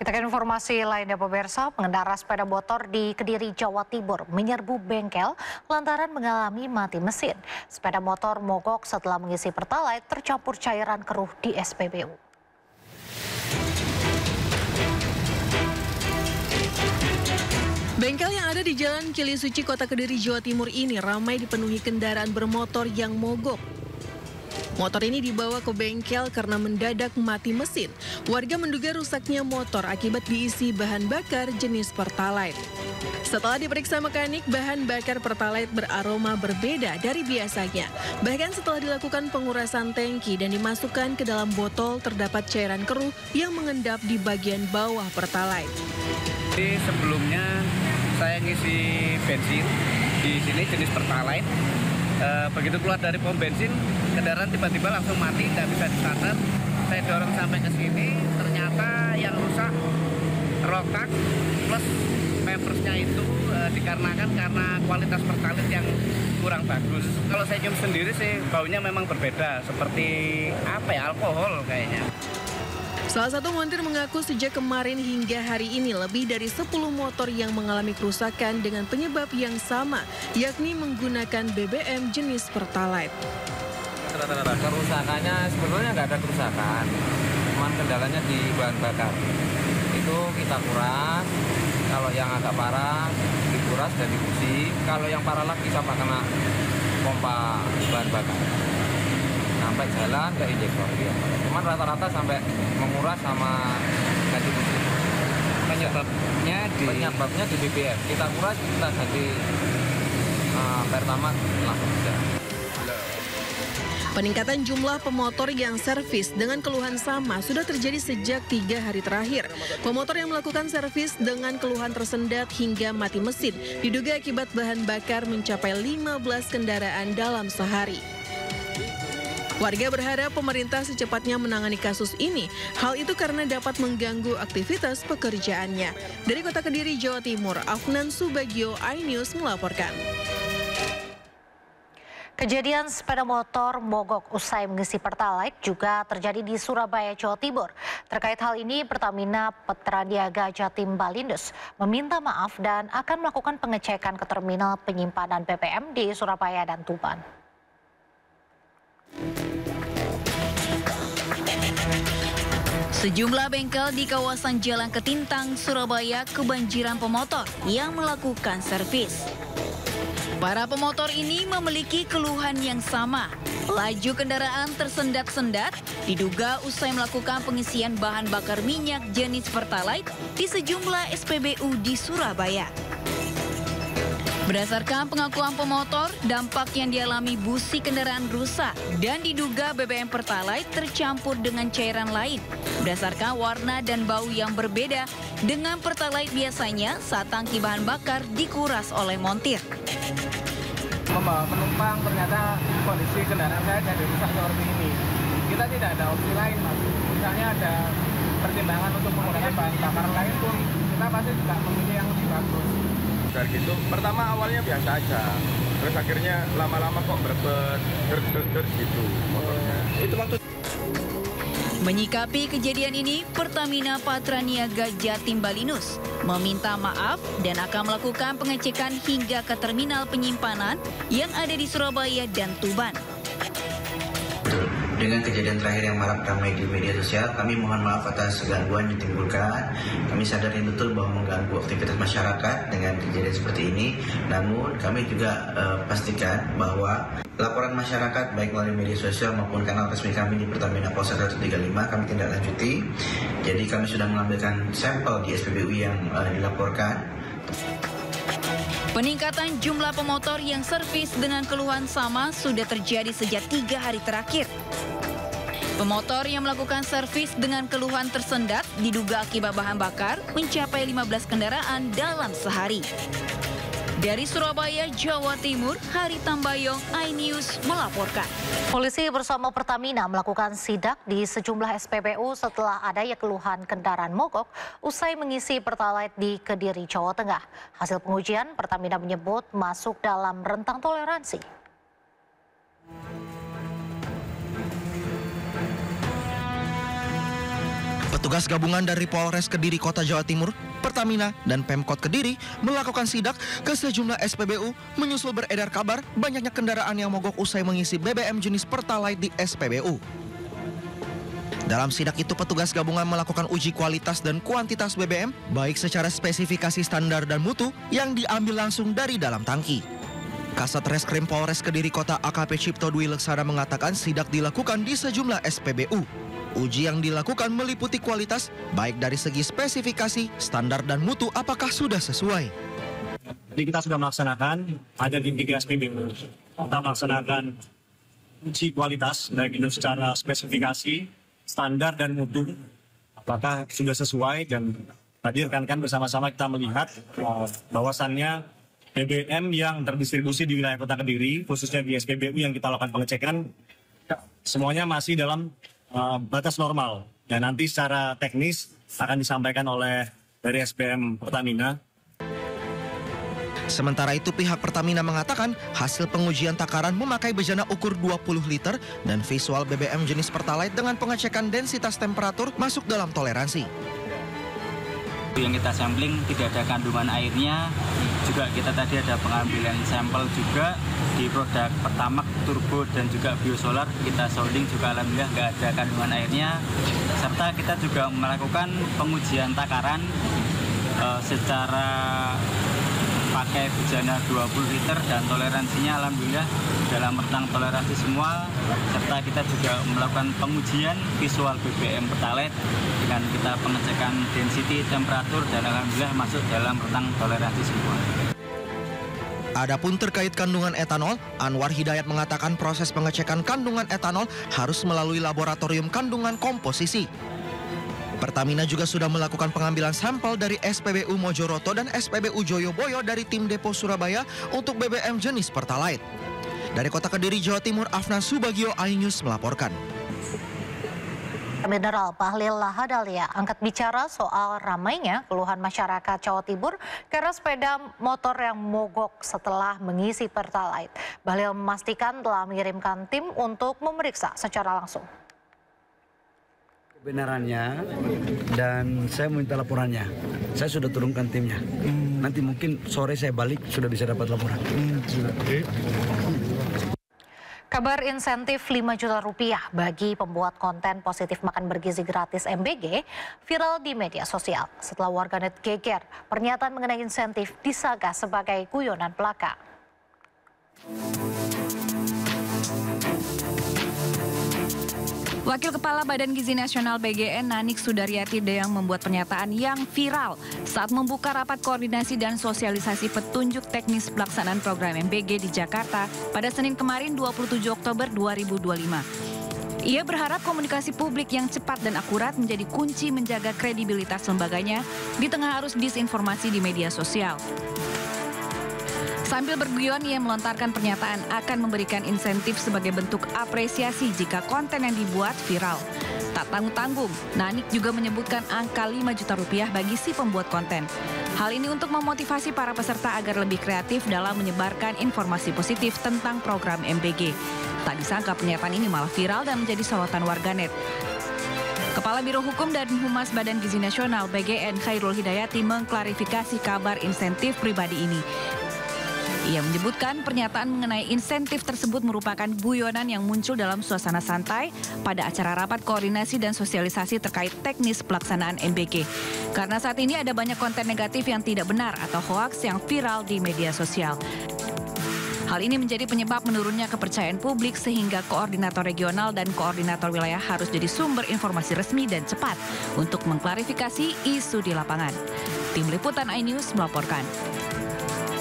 Kita ke informasi lainnya pemirsa, pengendara sepeda motor di Kediri, Jawa Timur menyerbu bengkel lantaran mengalami mati mesin. Sepeda motor mogok setelah mengisi pertalite tercampur cairan keruh di SPBU. Bengkel yang ada di Jalan Kilisuci, Kota Kediri, Jawa Timur ini ramai dipenuhi kendaraan bermotor yang mogok. Motor ini dibawa ke bengkel karena mendadak mati mesin. Warga menduga rusaknya motor akibat diisi bahan bakar jenis Pertalite. Setelah diperiksa mekanik, bahan bakar Pertalite beraroma berbeda dari biasanya. Bahkan setelah dilakukan pengurasan tangki dan dimasukkan ke dalam botol, terdapat cairan keruh yang mengendap di bagian bawah Pertalite. Jadi sebelumnya saya ngisi bensin di sini jenis Pertalite. Begitu keluar dari pom bensin, kendaraan tiba-tiba langsung mati, tidak bisa distarter. Saya dorong sampai ke sini, ternyata yang rusak rotak plus membersnya itu dikarenakan karena kualitas Pertalite yang kurang bagus. Kalau saya nyium sendiri sih baunya memang berbeda, seperti alkohol kayaknya. Salah satu montir mengaku sejak kemarin hingga hari ini lebih dari 10 motor yang mengalami kerusakan dengan penyebab yang sama, yakni menggunakan BBM jenis Pertalite. Kerusakannya sebenarnya nggak ada kerusakan, cuman kendalanya di bahan bakar. Itu kita kuras, kalau yang agak parah dikuras dan dicuci, kalau yang parah lagi sama kena pompa bahan bakar. Sampai jalan ke injektor ya. Cuman rata-rata sampai menguras sama ganti mesin. Penyebabnya di BBM. Kita kuras, kita ganti pertamax langsung bisa. Peningkatan jumlah pemotor yang servis dengan keluhan sama sudah terjadi sejak 3 hari terakhir. Pemotor yang melakukan servis dengan keluhan tersendat hingga mati mesin diduga akibat bahan bakar mencapai 15 kendaraan dalam sehari. Warga berharap pemerintah secepatnya menangani kasus ini. Hal itu karena dapat mengganggu aktivitas pekerjaannya. Dari Kota Kediri, Jawa Timur, Afnan Subagio, iNews melaporkan. Kejadian sepeda motor mogok usai mengisi Pertalite juga terjadi di Surabaya, Jawa Timur. Terkait hal ini, Pertamina Petraniaga Jatim Balindus meminta maaf dan akan melakukan pengecekan ke terminal penyimpanan BBM di Surabaya dan Tuban. Sejumlah bengkel di kawasan Jalan Ketintang, Surabaya kebanjiran pemotor yang melakukan servis. Para pemotor ini memiliki keluhan yang sama. Laju kendaraan tersendat-sendat diduga usai melakukan pengisian bahan bakar minyak jenis Pertalite di sejumlah SPBU di Surabaya. Berdasarkan pengakuan pemotor, dampak yang dialami busi kendaraan rusak dan diduga BBM Pertalite tercampur dengan cairan lain. Berdasarkan warna dan bau yang berbeda dengan Pertalite biasanya saat tangki bahan bakar dikuras oleh montir. Membawa penumpang, ternyata kondisi kendaraan saya jadi rusak seperti ini. Kita tidak ada opsi lain, Mas. Misalnya ada pertimbangan untuk menggunakan bahan bakar lain pun, kita pasti juga memilih yang lebih bagus. Gitu. Pertama awalnya biasa aja, terus akhirnya lama-lama kok berbet, gitu motornya. Itu waktu. Menyikapi kejadian ini, Pertamina Petraniaga Jatim Balindus meminta maaf dan akan melakukan pengecekan hingga ke terminal penyimpanan yang ada di Surabaya dan Tuban. Dengan kejadian terakhir yang marak ramai di media sosial, kami mohon maaf atas gangguan yang ditimbulkan. Kami sadari betul bahwa mengganggu aktivitas masyarakat dengan kejadian seperti ini. Namun kami juga pastikan bahwa laporan masyarakat baik melalui media sosial maupun kanal resmi kami di Pertamina Polsek 135 kami tindak lanjuti. Jadi kami sudah mengambilkan sampel di SPBU yang dilaporkan. Peningkatan jumlah pemotor yang servis dengan keluhan sama sudah terjadi sejak 3 hari terakhir. Pemotor yang melakukan servis dengan keluhan tersendat diduga akibat bahan bakar mencapai 15 kendaraan dalam sehari. Dari Surabaya, Jawa Timur, Hari Tambayong, iNews melaporkan. Polisi bersama Pertamina melakukan sidak di sejumlah SPBU setelah adanya keluhan kendaraan mogok usai mengisi Pertalite di Kediri, Jawa Tengah. Hasil pengujian, Pertamina menyebut masuk dalam rentang toleransi. Petugas gabungan dari Polres Kediri Kota Jawa Timur, Pertamina, dan Pemkot Kediri melakukan sidak ke sejumlah SPBU menyusul beredar kabar banyaknya kendaraan yang mogok usai mengisi BBM jenis Pertalite di SPBU. Dalam sidak itu, petugas gabungan melakukan uji kualitas dan kuantitas BBM, baik secara spesifikasi standar dan mutu yang diambil langsung dari dalam tangki. Kasat Reskrim Polres Kediri Kota AKP Cipto Dwi Leksana mengatakan sidak dilakukan di sejumlah SPBU. Uji yang dilakukan meliputi kualitas, baik dari segi spesifikasi, standar dan mutu apakah sudah sesuai. Jadi kita sudah melaksanakan, ada di 3 SPBU. Kita melaksanakan uji kualitas, baik itu secara spesifikasi, standar dan mutu, apakah sudah sesuai, dan tadi rekan-rekan bersama-sama kita melihat bahwasannya BBM yang terdistribusi di wilayah Kota Kediri, khususnya di SPBU yang kita lakukan pengecekan, semuanya masih dalam batas normal. Dan nanti secara teknis akan disampaikan oleh dari SPM Pertamina. Sementara itu pihak Pertamina mengatakan hasil pengujian takaran memakai bejana ukur 20 liter dan visual BBM jenis Pertalite dengan pengecekan densitas temperatur masuk dalam toleransi. Yang kita sampling tidak ada kandungan airnya, juga kita tadi ada pengambilan sampel juga di produk Pertamax, Turbo dan juga Biosolar, kita sounding juga alhamdulillah nggak ada kandungan airnya, serta kita juga melakukan pengujian takaran secara pakai bejana 20 liter dan toleransinya alhamdulillah dalam rentang toleransi semua, serta kita juga melakukan pengujian visual BBM Pertalite dengan kita pengecekan density, temperatur, dan alhamdulillah masuk dalam rentang toleransi semua. Adapun terkait kandungan etanol, Anwar Hidayat mengatakan proses pengecekan kandungan etanol harus melalui laboratorium kandungan komposisi. Pertamina juga sudah melakukan pengambilan sampel dari SPBU Mojoroto dan SPBU Joyoboyo dari tim Depo Surabaya untuk BBM jenis Pertalite. Dari Kota Kediri, Jawa Timur, Afnan Subagio, iNews melaporkan. Mineral Bahlil Lahadalia angkat bicara soal ramainya keluhan masyarakat Jawa Timur karena sepeda motor yang mogok setelah mengisi Pertalite. Bahlil memastikan telah mengirimkan tim untuk memeriksa secara langsung. Kebenarannya dan saya minta laporannya. Saya sudah turunkan timnya. Nanti mungkin sore saya balik sudah bisa dapat laporan. Kabar insentif 5 juta rupiah bagi pembuat konten positif makan bergizi gratis MBG viral di media sosial. Setelah warganet geger, pernyataan mengenai insentif disangka sebagai guyonan belaka. Wakil Kepala Badan Gizi Nasional BGN Nanik Sudaryati yang membuat pernyataan yang viral saat membuka rapat koordinasi dan sosialisasi petunjuk teknis pelaksanaan program MBG di Jakarta pada Senin kemarin 27 Oktober 2025. Ia berharap komunikasi publik yang cepat dan akurat menjadi kunci menjaga kredibilitas lembaganya di tengah arus disinformasi di media sosial. Sambil berguyon, ia melontarkan pernyataan akan memberikan insentif sebagai bentuk apresiasi jika konten yang dibuat viral. Tak tanggung-tanggung, Nanik juga menyebutkan angka 5 juta rupiah bagi si pembuat konten. Hal ini untuk memotivasi para peserta agar lebih kreatif dalam menyebarkan informasi positif tentang program MBG. Tak disangka pernyataan ini malah viral dan menjadi sorotan warganet. Kepala Biro Hukum dan Humas Badan Gizi Nasional BGN Khairul Hidayati mengklarifikasi kabar insentif pribadi ini. Ia menyebutkan pernyataan mengenai insentif tersebut merupakan guyonan yang muncul dalam suasana santai pada acara rapat koordinasi dan sosialisasi terkait teknis pelaksanaan MBG. Karena saat ini ada banyak konten negatif yang tidak benar atau hoaks yang viral di media sosial. Hal ini menjadi penyebab menurunnya kepercayaan publik sehingga koordinator regional dan koordinator wilayah harus jadi sumber informasi resmi dan cepat untuk mengklarifikasi isu di lapangan. Tim Liputan iNews melaporkan.